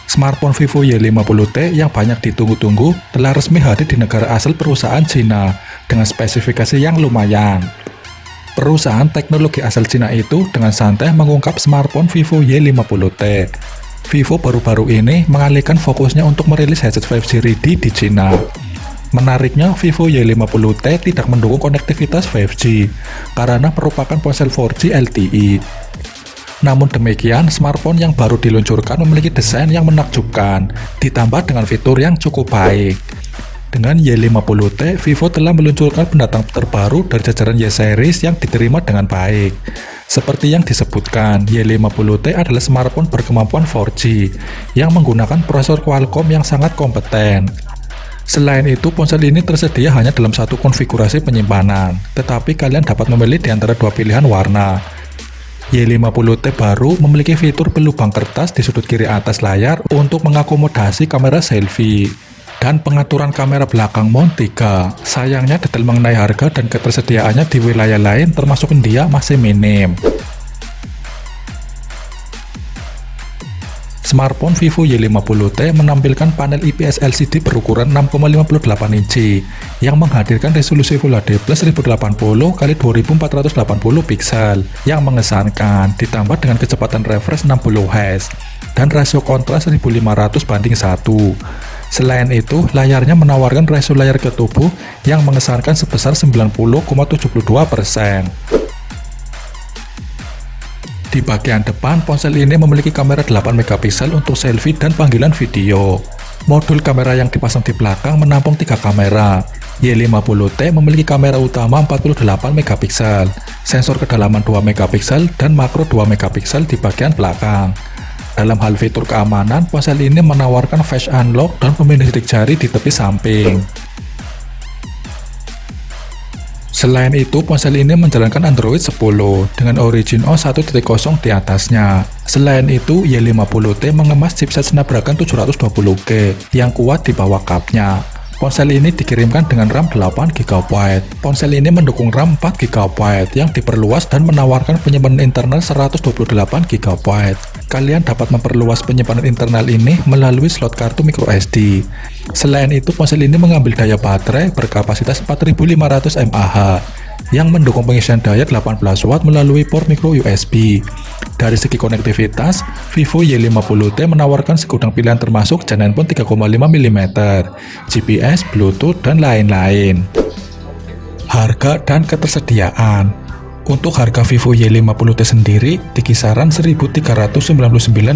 Smartphone Vivo Y50T yang banyak ditunggu-tunggu telah resmi hadir di negara asal perusahaan Cina dengan spesifikasi yang lumayan. Perusahaan teknologi asal Cina itu dengan santai mengungkap smartphone Vivo Y50T. Vivo baru-baru ini mengalihkan fokusnya untuk merilis headset 5G ready di Cina. Menariknya, Vivo Y50T tidak mendukung konektivitas 5G karena merupakan ponsel 4G LTE. Namun demikian, smartphone yang baru diluncurkan memiliki desain yang menakjubkan, ditambah dengan fitur yang cukup baik. Dengan Y50T, Vivo telah meluncurkan pendatang terbaru dari jajaran Y-series yang diterima dengan baik. Seperti yang disebutkan, Y50T adalah smartphone berkemampuan 4G yang menggunakan prosesor Qualcomm yang sangat kompeten. Selain itu, ponsel ini tersedia hanya dalam satu konfigurasi penyimpanan, tetapi kalian dapat memilih di antara dua pilihan warna. Y50T baru memiliki fitur pelubang kertas di sudut kiri atas layar untuk mengakomodasi kamera selfie dan pengaturan kamera belakang mount 3. Sayangnya detail mengenai harga dan ketersediaannya di wilayah lain termasuk India masih minim. Smartphone Vivo Y50T menampilkan panel IPS LCD berukuran 6,58 inci yang menghadirkan resolusi Full HD Plus 1080 x 2480 piksel yang mengesankan, ditambah dengan kecepatan refresh 60 Hz dan rasio kontras 1500:1. Selain itu, layarnya menawarkan rasio layar ke tubuh yang mengesankan sebesar 90,72%. Di bagian depan, ponsel ini memiliki kamera 8 megapiksel untuk selfie dan panggilan video. Modul kamera yang dipasang di belakang menampung 3 kamera. Y50T memiliki kamera utama 48 megapiksel, sensor kedalaman 2 megapiksel, dan makro 2 megapiksel di bagian belakang. Dalam hal fitur keamanan, ponsel ini menawarkan face unlock dan pemindai sidik jari di tepi samping. Selain itu, ponsel ini menjalankan Android 10 dengan Origin OS 1.0 di atasnya. Selain itu, Y50T mengemas chipset Snapdragon 720G yang kuat di bawah cupnya. Ponsel ini dikirimkan dengan RAM 8GB. Ponsel ini mendukung RAM 4GB yang diperluas dan menawarkan penyimpanan internal 128GB. Kalian dapat memperluas penyimpanan internal ini melalui slot kartu microSD. Selain itu, ponsel ini mengambil daya baterai berkapasitas 4500 mAh yang mendukung pengisian daya 18 watt melalui port micro USB. Dari segi konektivitas, Vivo Y50T menawarkan segudang pilihan termasuk jan handphone 3,5 mm, GPS, Bluetooth, dan lain-lain. Harga dan ketersediaan. Untuk harga Vivo Y50T sendiri di kisaran 1.399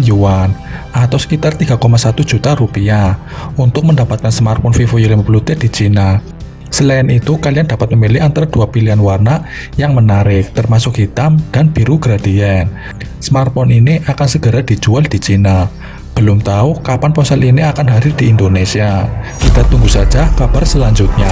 yuan atau sekitar 3,1 juta rupiah untuk mendapatkan smartphone Vivo Y50T di Cina. Selain itu, kalian dapat memilih antara dua pilihan warna yang menarik, termasuk hitam dan biru gradien. Smartphone ini akan segera dijual di Cina. Belum tahu kapan ponsel ini akan hadir di Indonesia. Kita tunggu saja kabar selanjutnya.